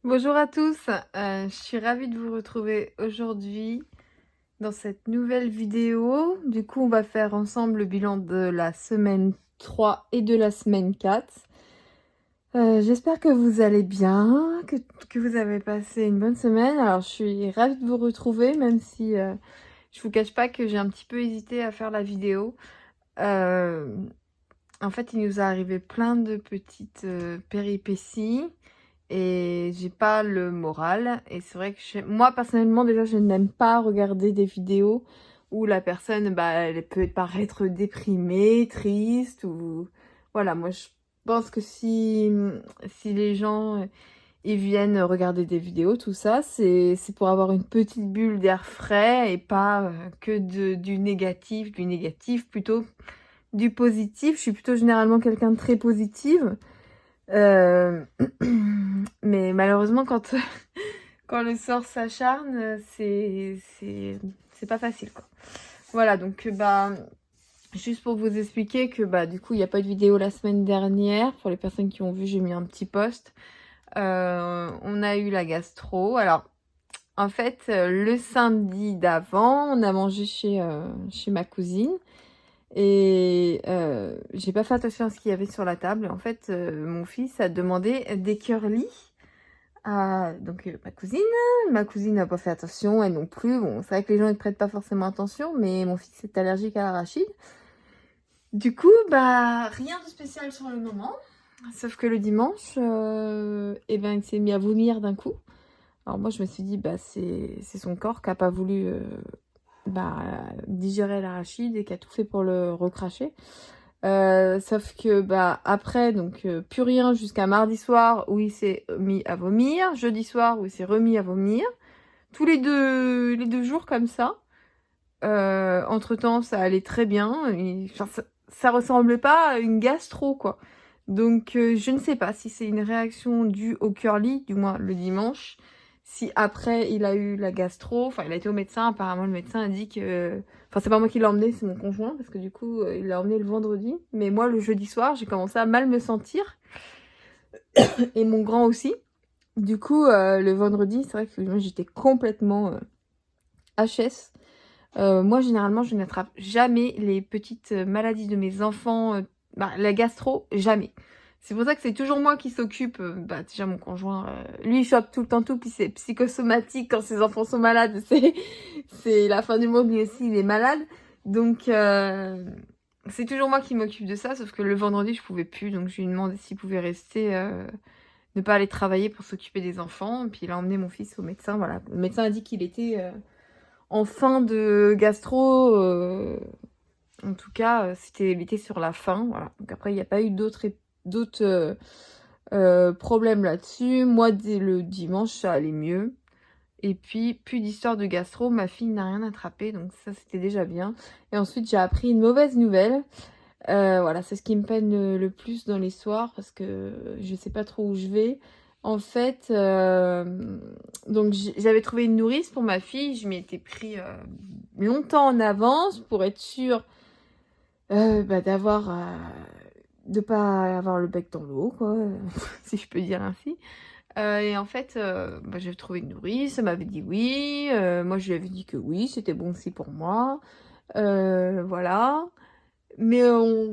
Bonjour à tous, je suis ravie de vous retrouver aujourd'hui dans cette nouvelle vidéo. Du coup, on va faire ensemble le bilan de la semaine 3 et de la semaine 4. J'espère que vous allez bien, que vous avez passé une bonne semaine. Alors, je suis ravie de vous retrouver, même si je vous cache pas que j'ai un petit peu hésité à faire la vidéo. Euh, En fait, il nous est arrivé plein de petites péripéties. Et j'ai pas le moral. Et c'est vrai que moi, personnellement, déjà, je n'aime pas regarder des vidéos où la personne, bah, elle peut paraître déprimée, triste ou... Voilà, moi, je pense que si les gens, ils viennent regarder des vidéos, tout ça, c'est pour avoir une petite bulle d'air frais et pas que du négatif plutôt du positif. Je suis plutôt généralement quelqu'un de très positive. Euh, Mais malheureusement, quand, quand le sort s'acharne, c'est pas facile, quoi. Voilà, donc, bah, juste pour vous expliquer que, bah, du coup, il n'y a pas de vidéo la semaine dernière. Pour les personnes qui ont vu, j'ai mis un petit post. On a eu la gastro. Alors, en fait, le samedi d'avant, on a mangé chez ma cousine. Et j'ai pas fait attention à ce qu'il y avait sur la table. En fait, mon fils a demandé des curly à ma cousine. Ma cousine n'a pas fait attention, elle non plus. Bon, c'est vrai que les gens ne prêtent pas forcément attention, mais mon fils est allergique à l'arachide. Du coup, bah rien de spécial sur le moment. Sauf que le dimanche, eh ben, il s'est mis à vomir d'un coup. Alors moi, je me suis dit, bah c'est son corps qui a pas voulu bah, digérer l'arachide et qui a tout fait pour le recracher. Sauf que bah après, donc plus rien jusqu'à mardi soir où il s'est mis à vomir, jeudi soir où il s'est remis à vomir, tous les deux jours comme ça. Entre-temps, ça allait très bien. Enfin, ça ressemblait pas à une gastro, quoi. Donc, je ne sais pas si c'est une réaction due au curly, du moins le dimanche. Si après, il a eu la gastro, enfin, il a été au médecin. Apparemment, le médecin a dit que... Enfin, c'est pas moi qui l'ai emmené, c'est mon conjoint, parce que du coup, il l'a emmené le vendredi. Mais moi, le jeudi soir, j'ai commencé à mal me sentir. Et mon grand aussi. Du coup, le vendredi, c'est vrai que moi, j'étais complètement HS. Moi, généralement, je n'attrape jamais les petites maladies de mes enfants. Bah, la gastro, jamais. C'est pour ça que c'est toujours moi qui s'occupe. Bah, déjà, mon conjoint, lui, il chope tout le temps tout, puis c'est psychosomatique quand ses enfants sont malades. C'est la fin du monde, lui aussi, il est malade. Donc, c'est toujours moi qui m'occupe de ça, sauf que le vendredi, je pouvais plus. Donc, je lui ai demandé s'il pouvait rester, ne pas aller travailler pour s'occuper des enfants. Et puis, il a emmené mon fils au médecin. Voilà. Le médecin a dit qu'il était en fin de gastro, en tout cas, il était sur la fin, voilà. Donc après, il n'y a pas eu d'autres problèmes là-dessus. Moi, dès le dimanche, ça allait mieux. Et puis, plus d'histoire de gastro, ma fille n'a rien attrapé, donc ça, c'était déjà bien. Et ensuite, j'ai appris une mauvaise nouvelle. Voilà, c'est ce qui me peine le plus dans les soirs, parce que je sais pas trop où je vais. En fait, donc j'avais trouvé une nourrice pour ma fille, je m'y étais pris longtemps en avance pour être sûre bah, de pas avoir le bec dans l'eau, quoi, si je peux dire ainsi. Et en fait, bah, j'avais trouvé une nourrice, elle m'avait dit oui, moi je lui avais dit que oui, c'était bon aussi pour moi, voilà. Mais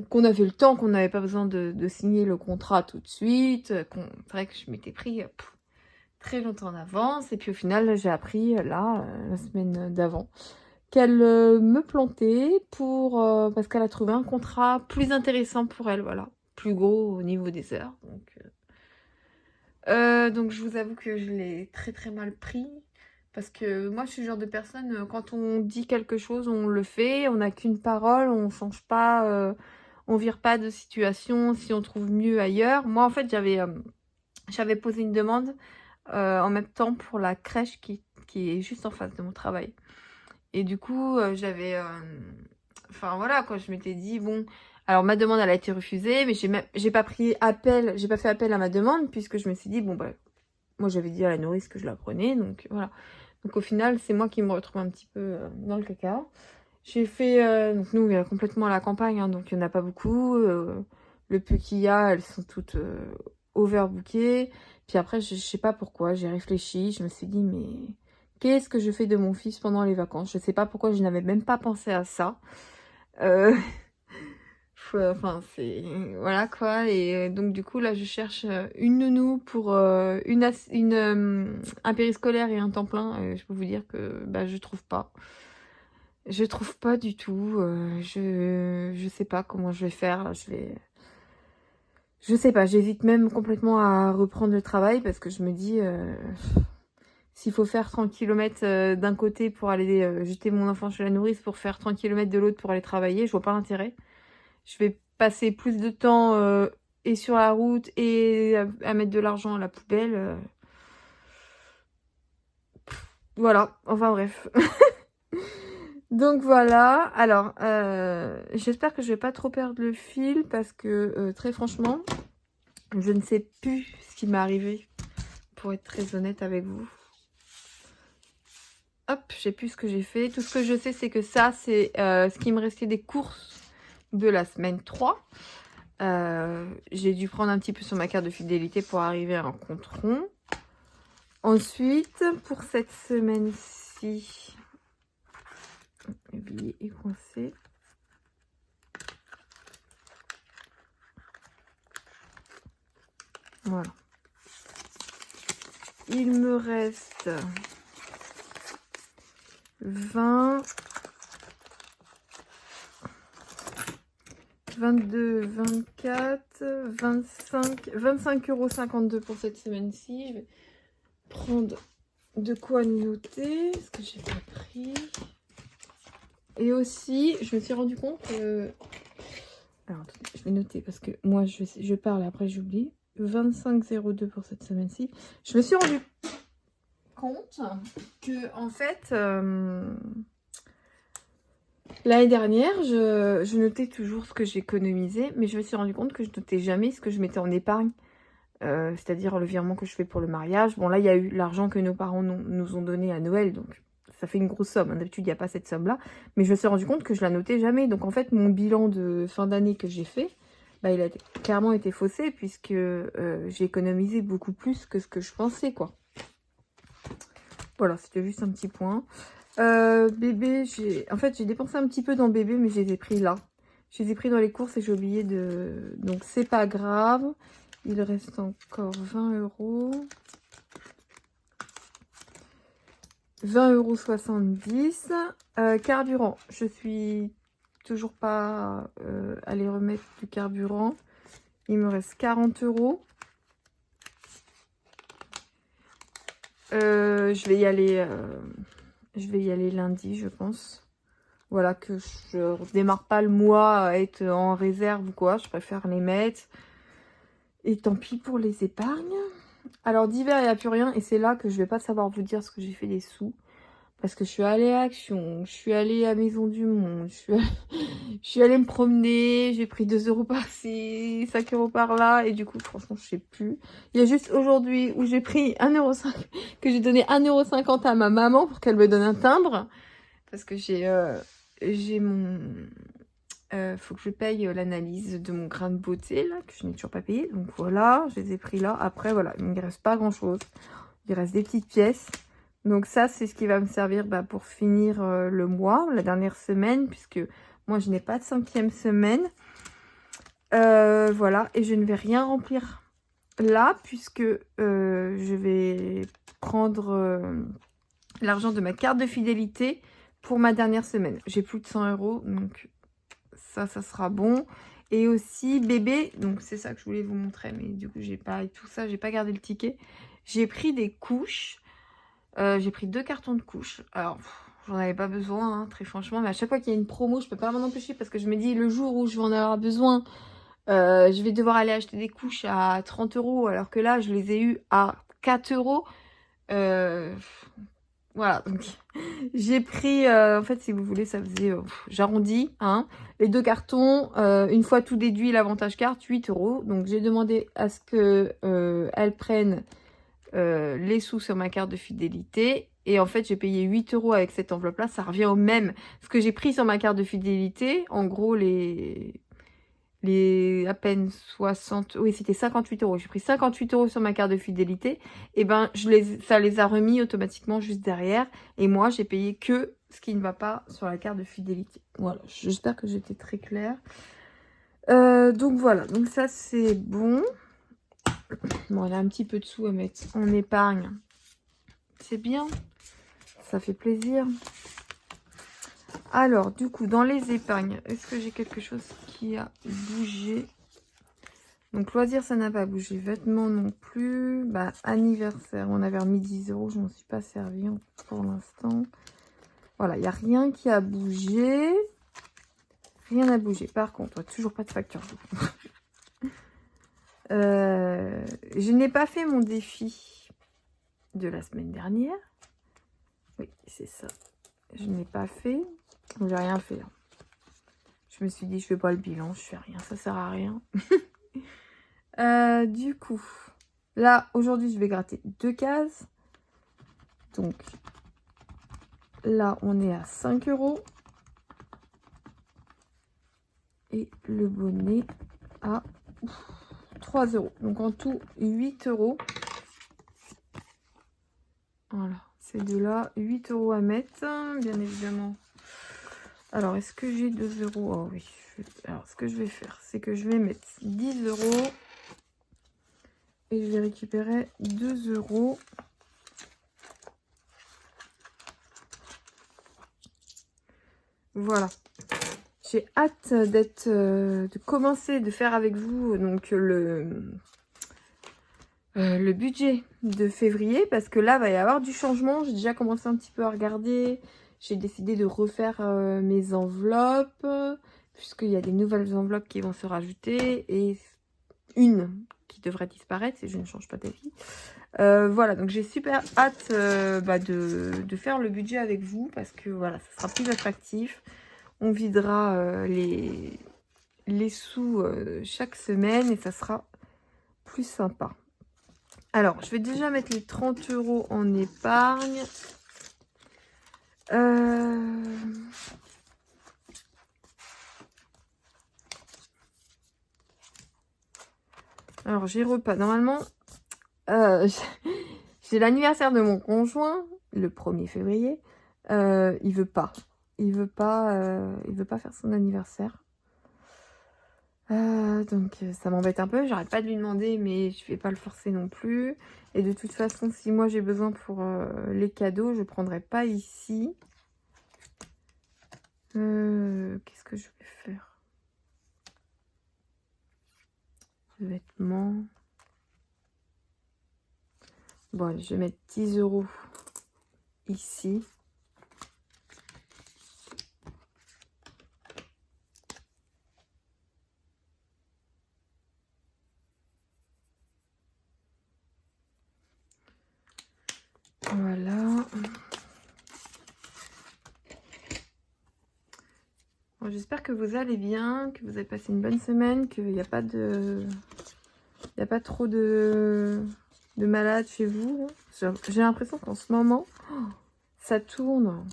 qu'on avait le temps, qu'on n'avait pas besoin de signer le contrat tout de suite. C'est vrai que je m'étais pris très longtemps en avance. Et puis au final, j'ai appris là, la semaine d'avant, qu'elle me plantait parce qu'elle a trouvé un contrat plus intéressant pour elle, voilà. Plus gros au niveau des heures. Donc je vous avoue que je l'ai très très mal pris. Parce que moi, je suis le genre de personne, quand on dit quelque chose, on le fait. On n'a qu'une parole, on change pas, on vire pas de situation si on trouve mieux ailleurs. Moi, en fait, j'avais posé une demande en même temps pour la crèche qui est juste en face de mon travail. Et du coup, enfin voilà, quoi, je m'étais dit, bon... Alors, ma demande, elle a été refusée, mais j'ai pas j'ai pas fait appel à ma demande, puisque je me suis dit, bon, bah, moi, j'avais dit à la nourrice que je la prenais, donc voilà. Donc, au final, c'est moi qui me retrouve un petit peu dans le caca. J'ai fait... donc, nous, on est complètement à la campagne, hein, donc il n'y en a pas beaucoup. Le peu qu'il y a, elles sont toutes overbookées. Puis après, je sais pas pourquoi, j'ai réfléchi, je me suis dit, mais qu'est-ce que je fais de mon fils pendant les vacances? Je sais pas pourquoi je n'avais même pas pensé à ça. Enfin, c'est... Voilà quoi. Et donc du coup, là, je cherche une nounou pour un périscolaire et un temps plein. Je peux vous dire que bah, je trouve pas. Je trouve pas du tout. Je sais pas comment je vais faire. Là, je sais pas, j'hésite même complètement à reprendre le travail parce que je me dis, s'il faut faire 30 km d'un côté pour aller jeter mon enfant chez la nourrice, pour faire 30 km de l'autre pour aller travailler, je vois pas l'intérêt. Je vais passer plus de temps et sur la route et à mettre de l'argent à la poubelle. Voilà, enfin bref. Donc voilà, alors j'espère que je vais pas trop perdre le fil parce que très franchement, je ne sais plus ce qui m'est arrivé, pour être très honnête avec vous. Hop, je sais plus ce que j'ai fait. Tout ce que je sais, c'est que ça, c'est ce qui me restait des courses de la semaine 3. J'ai dû prendre un petit peu sur ma carte de fidélité pour arriver à un compte rond. Ensuite, pour cette semaine-ci, le billet est coincé. Voilà. Il me reste 20, 22, 24, 25, 25,52 € pour cette semaine-ci. Je vais prendre de quoi noter, ce que j'ai pas pris. Et aussi, je me suis rendu compte que... Alors, attendez, je vais noter parce que moi, je parle et après j'oublie. 25,02 pour cette semaine-ci. Je me suis rendu compte que, en fait, l'année dernière, je notais toujours ce que j'économisais, mais je me suis rendu compte que je notais jamais ce que je mettais en épargne. C'est-à-dire le virement que je fais pour le mariage. Bon, là, il y a eu l'argent que nos parents nous ont donné à Noël, donc ça fait une grosse somme. D'habitude, il n'y a pas cette somme-là. Mais je me suis rendu compte que je la notais jamais. Donc, en fait, mon bilan de fin d'année que j'ai fait, bah, il a clairement été faussé puisque j'ai économisé beaucoup plus que ce que je pensais, quoi. Voilà, c'était juste un petit point. Bébé, en fait, j'ai dépensé un petit peu dans bébé, mais je les ai pris là. Je les ai pris dans les courses et j'ai oublié de... Donc, c'est pas grave. Il reste encore 20 €. 20,70 €. Carburant, je suis toujours pas allée remettre du carburant. Il me reste 40 €. Je vais y aller lundi, je pense. Voilà, que je démarre pas le mois à être en réserve ou quoi. Je préfère les mettre. Et tant pis pour les épargnes. Alors d'hiver, il n'y a plus rien. Et c'est là que je vais pas savoir vous dire ce que j'ai fait des sous. Parce que je suis allée à Action, je suis allée à Maison du Monde, je suis allée me promener, j'ai pris 2 € par-ci, 5 € par-là, et du coup, franchement, je sais plus. Il y a juste aujourd'hui où j'ai pris 1,50 €, que j'ai donné 1,50 € à ma maman pour qu'elle me donne un timbre. Parce que j'ai mon... faut que je paye l'analyse de mon grain de beauté, là, que je n'ai toujours pas payé. Donc voilà, je les ai pris là. Après, voilà, il ne me reste pas grand-chose. Il reste des petites pièces. Donc ça, c'est ce qui va me servir pour finir le mois, la dernière semaine, puisque moi, je n'ai pas de 5e semaine. Voilà, et je ne vais rien remplir là, puisque je vais prendre l'argent de ma carte de fidélité pour ma dernière semaine. J'ai plus de 100 €, donc ça sera bon. Et aussi, bébé, donc c'est ça que je voulais vous montrer, mais du coup, j'ai pas gardé le ticket. J'ai pris des couches. J'ai pris 2 cartons de couches. Alors, j'en avais pas besoin, hein, très franchement. Mais à chaque fois qu'il y a une promo, je peux pas m'en empêcher parce que je me dis, le jour où je vais en avoir besoin, je vais devoir aller acheter des couches à 30 €. Alors que là, je les ai eues à 4 €. Voilà, donc j'ai pris, en fait, si vous voulez, ça faisait, j'arrondis, hein, les 2 cartons, une fois tout déduit, l'avantage carte, 8 €. Donc, j'ai demandé à ce que elles prennent les sous sur ma carte de fidélité. Et en fait, j'ai payé 8 € avec cette enveloppe-là. Ça revient au même. Ce que j'ai pris sur ma carte de fidélité, en gros, les à peine 60, oui c'était 58 euros. J'ai pris 58 euros sur ma carte de fidélité. Et ben ça les a remis automatiquement juste derrière. Et moi j'ai payé que ce qui ne va pas sur la carte de fidélité. Voilà, j'espère que j'étais très claire. Donc voilà, donc ça c'est bon. Bon, elle a un petit peu de sous à mettre en épargne. C'est bien, ça fait plaisir. Alors, du coup, dans les épargnes, est-ce que j'ai quelque chose qui a bougé? Donc, loisirs, ça n'a pas bougé. Vêtements non plus. Bah, anniversaire, on avait remis 10 euros. Je m'en suis pas servi pour l'instant. Voilà, il n'y a rien qui a bougé. Rien n'a bougé. Par contre, toujours pas de facture. Je n'ai pas fait mon défi de la semaine dernière. Oui, c'est ça. Je n'ai pas fait. J'ai rien fait. Je me suis dit, je fais pas le bilan, je fais rien, ça sert à rien. Du coup, là, aujourd'hui, je vais gratter 2 cases. Donc, là, on est à 5 euros. Et le bonnet à 3 euros. Donc, en tout, 8 euros. Voilà, ces deux-là, 8 euros à mettre, bien évidemment. Alors, est-ce que j'ai 2 euros? Oh oui. Alors, ce que je vais faire, c'est que je vais mettre 10 euros. Et je vais récupérer 2 euros. Voilà. J'ai hâte de commencer, de faire avec vous donc le budget de février. Parce que là, il va y avoir du changement. J'ai déjà commencé un petit peu à regarder. J'ai décidé de refaire mes enveloppes. Puisqu'il y a des nouvelles enveloppes qui vont se rajouter. Et une qui devrait disparaître si je ne change pas d'avis. Voilà, donc j'ai super hâte de faire le budget avec vous. Parce que voilà, ça sera plus attractif. On videra les sous chaque semaine et ça sera plus sympa. Alors, je vais déjà mettre les 30 euros en épargne. Alors, j'ai repas. Normalement, j'ai l'anniversaire de mon conjoint, le 1er février. Il veut pas. Il veut pas faire son anniversaire. Donc ça m'embête un peu, j'arrête pas de lui demander mais je vais pas le forcer non plus. Et de toute façon, si moi j'ai besoin pour les cadeaux, je prendrai pas ici. Qu'est-ce que je vais faire? Vêtements. Bon, allez, je vais mettre 10 euros ici. Voilà. Bon, j'espère que vous allez bien, que vous avez passé une bonne semaine, qu'il n'y a pas trop de malades chez vous. J'ai l'impression qu'en ce moment, ça tourne.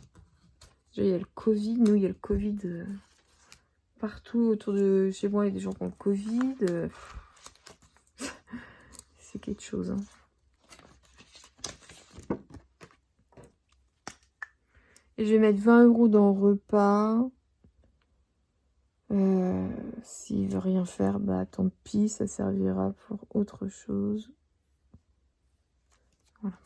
Il y a le Covid, nous il y a le Covid partout autour de chez moi, il y a des gens qui ont le Covid. C'est quelque chose. Hein. Et je vais mettre 20 euros dans repas. S'il veut rien faire, bah tant pis, ça servira pour autre chose. Voilà.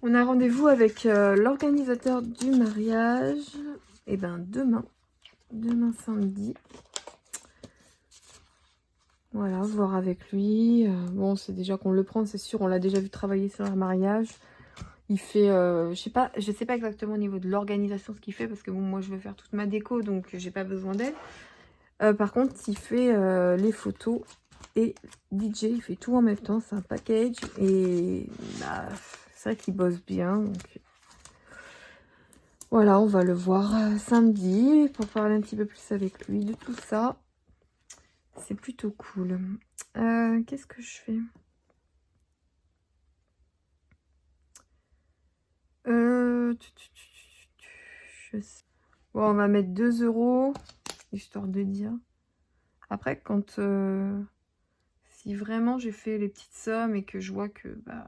On a rendez-vous avec l'organisateur du mariage. Et ben demain samedi. Voilà, voir avec lui. Bon, c'est déjà qu'on le prend, c'est sûr. On l'a déjà vu travailler sur un mariage. Il fait, je sais pas exactement au niveau de l'organisation ce qu'il fait. Parce que bon, moi, je veux faire toute ma déco, donc j'ai pas besoin d'aide. Par contre, il fait les photos et DJ. Il fait tout en même temps. C'est un package. Et bah, c'est vrai qu'il bosse bien. Donc voilà, on va le voir samedi pour parler un petit peu plus avec lui de tout ça. C'est plutôt cool. Qu'est-ce que je fais? Je sais. Bon, on va mettre 2 €, histoire de dire. Après, quand si vraiment j'ai fait les petites sommes et que je vois que bah,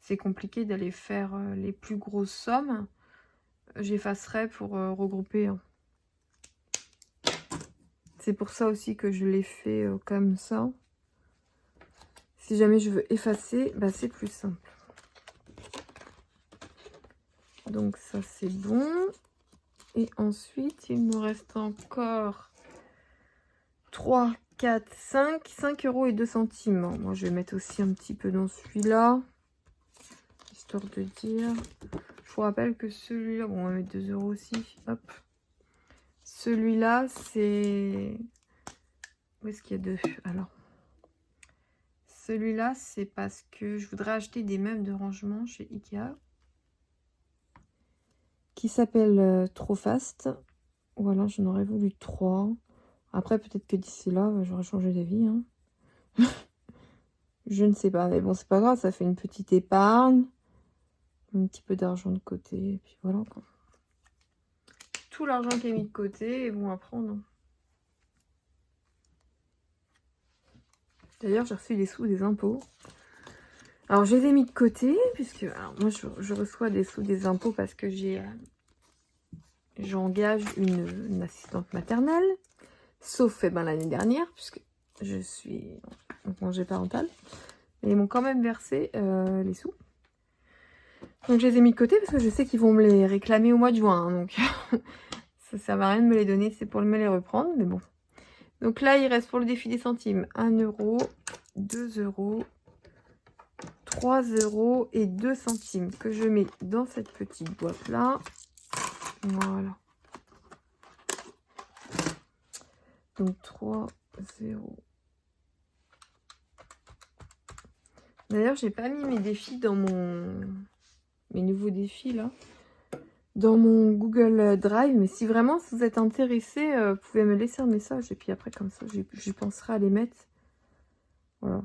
c'est compliqué d'aller faire les plus grosses sommes, j'effacerai pour regrouper. Hein. C'est pour ça aussi que je l'ai fait comme ça. Si jamais je veux effacer, bah, c'est plus simple. Donc ça c'est bon. Et ensuite, il me reste encore 3, 4, 5 € et 2 centimes. Moi, je vais mettre aussi un petit peu dans celui-là, histoire de dire. Je vous rappelle que celui-là, bon, on va mettre 2 € aussi. Hop. Celui-là, c'est... Où est-ce qu'il y a 2? Alors, celui-là, c'est parce que je voudrais acheter des meubles de rangement chez Ikea qui s'appelle Trofast. Voilà, j'en aurais voulu 3. Après, peut-être que d'ici là, j'aurais changé d'avis. Hein. Je ne sais pas, mais bon, c'est pas grave, ça fait une petite épargne. Un petit peu d'argent de côté, et puis voilà quoi. Tout l'argent qui est mis de côté est bon à prendre. D'ailleurs, j'ai reçu des sous des impôts. Alors, je les ai mis de côté, puisque alors, moi, je reçois des sous des impôts parce que j'engage une assistante maternelle, sauf l'année dernière, puisque je suis en congé parental. Mais ils m'ont quand même versé les sous. Donc, je les ai mis de côté parce que je sais qu'ils vont me les réclamer au mois de juin. Hein, donc, ça sert à rien de me les donner, c'est pour me les reprendre, mais bon. Donc là, il reste pour le défi des centimes 1 €, 2 €, 3 € et 2 centimes que je mets dans cette petite boîte-là. Voilà. Donc 3 €. D'ailleurs, j'ai pas mis mes défis dans mes nouveaux défis là. Dans mon Google Drive, mais si vraiment vous êtes intéressé, vous pouvez me laisser un message et puis après comme ça j'y penserai à les mettre. Voilà.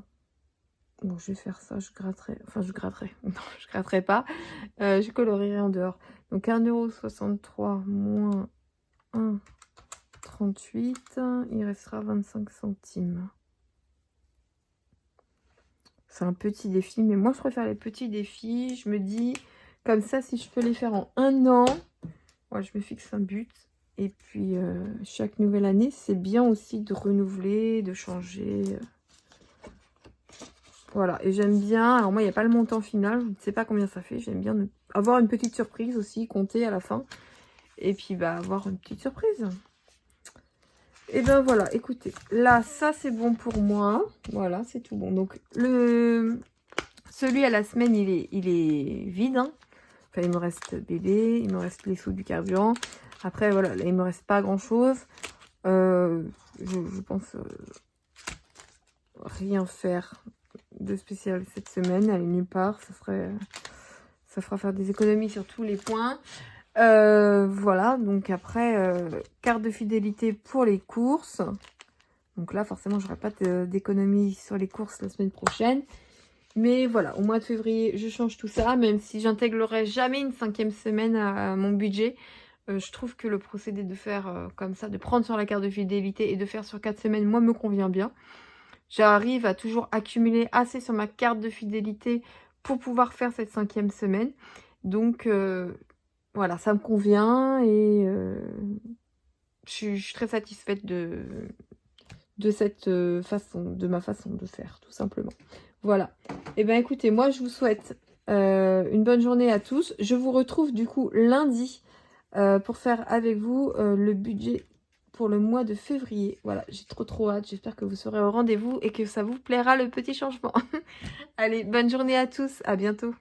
Bon, je vais faire ça, je gratterai, enfin je gratterai, non je gratterai pas, je colorierai en dehors. Donc 1,63 € moins 1,38 €, il restera 25 centimes. C'est un petit défi, mais moi je préfère les petits défis, je me dis... Comme ça, si je peux les faire en 1 an, moi, je me fixe un but. Et puis, chaque nouvelle année, c'est bien aussi de renouveler, de changer. Voilà, et j'aime bien... Alors moi, il n'y a pas le montant final, je ne sais pas combien ça fait. J'aime bien avoir une petite surprise aussi, compter à la fin. Et puis, bah, avoir une petite surprise. Et ben voilà, écoutez. Là, ça, c'est bon pour moi. Voilà, c'est tout bon. Donc, celui à la semaine, il est vide, hein. Enfin, il me reste bébé, il me reste les sous du carburant. Après, voilà, là, il me reste pas grand-chose. Je pense rien faire de spécial cette semaine. Aller nulle part, ça fera faire des économies sur tous les points. Voilà, donc après, carte de fidélité pour les courses. Donc là, forcément, j'aurai pas d'économie sur les courses la semaine prochaine. Mais voilà, au mois de février, je change tout ça, même si j'intégrerai jamais une 5e semaine à mon budget. Je trouve que le procédé de faire comme ça, de prendre sur la carte de fidélité et de faire sur 4 semaines, moi, me convient bien. J'arrive à toujours accumuler assez sur ma carte de fidélité pour pouvoir faire cette 5e semaine. Donc, voilà, ça me convient et je suis très satisfaite de cette façon, de ma façon de faire, tout simplement. Voilà. Et bien écoutez, moi je vous souhaite une bonne journée à tous. Je vous retrouve du coup lundi pour faire avec vous le budget pour le mois de février. Voilà, j'ai trop hâte. J'espère que vous serez au rendez-vous et que ça vous plaira le petit changement. Allez, bonne journée à tous. À bientôt.